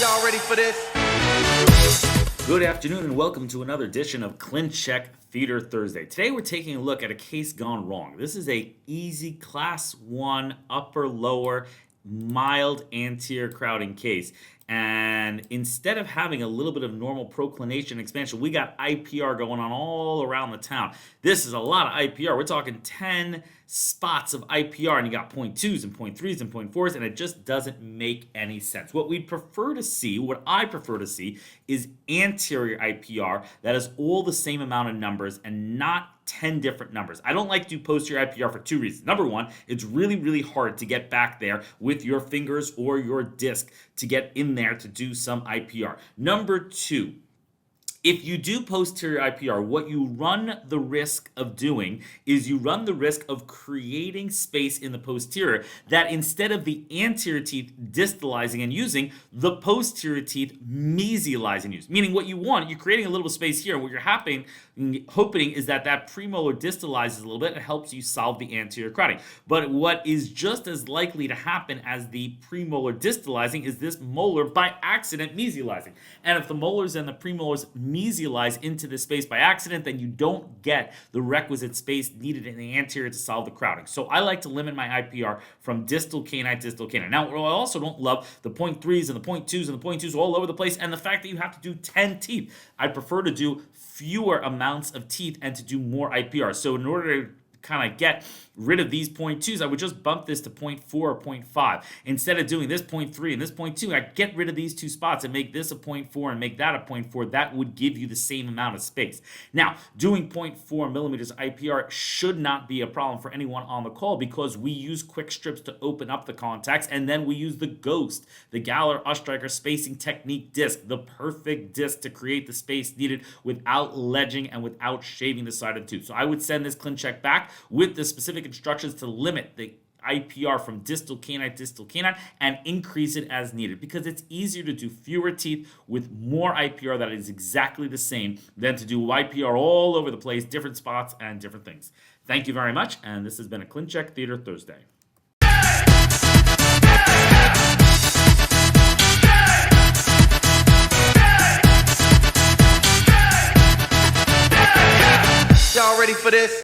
Y'all ready for this? Good afternoon and welcome to another edition of ClinCheck Theater Thursday. Today we're taking a look at a case gone wrong. This is a easy class 1 upper lower mild anterior crowding case. And instead of having a little bit of normal proclination expansion, we got IPR going on all around the town. This is a lot of IPR. We're talking 10 spots of IPR, and you got 0.2s and 0.3s and 0.4s, and it just doesn't make any sense. What I prefer to see is anterior IPR that is all the same amount of numbers and not 10 different numbers. I don't like to do posterior IPR for two reasons. Number one, it's really, really hard to get back there with your fingers or your disc to get in there to do some IPR. Number two, if you do posterior IPR, what you run the risk of doing is you run the risk of creating space in the posterior that instead of the anterior teeth distalizing and using, the posterior teeth mesialize and use. Meaning what you want, you're creating a little space here, and what you're hoping is that premolar distalizes a little bit and helps you solve the anterior crowding. But what is just as likely to happen as the premolar distalizing is this molar by accident mesializing. And if the molars and the premolars mesialize into this space by accident, then you don't get the requisite space needed in the anterior to solve the crowding. So I like to limit my IPR from distal canine to distal canine. Now, I also don't love the 0.3s and the 0.2s and the 0.2s all over the place, and the fact that you have to do 10 teeth. I prefer to do fewer amounts of teeth and to do more IPR. So in order to kind of get rid of these 0.2s, I would just bump this to 0.4 or 0.5. Instead of doing this 0.3 and this 0.2, I get rid of these two spots and make this a 0.4 and make that a 0.4. That would give you the same amount of space. Now, doing 0.4 millimeters IPR should not be a problem for anyone on the call because we use quick strips to open up the contacts, and then we use the Ghost, the Galler-Oestreicher spacing technique disc, the perfect disc to create the space needed without ledging and without shaving the side of the tooth. So I would send this ClinCheck back with the specific instructions to limit the IPR from distal canine and increase it as needed, because it's easier to do fewer teeth with more IPR that is exactly the same than to do IPR all over the place, different spots and different things. Thank you very much, and this has been a ClinCheck Theater Thursday. Y'all ready for this?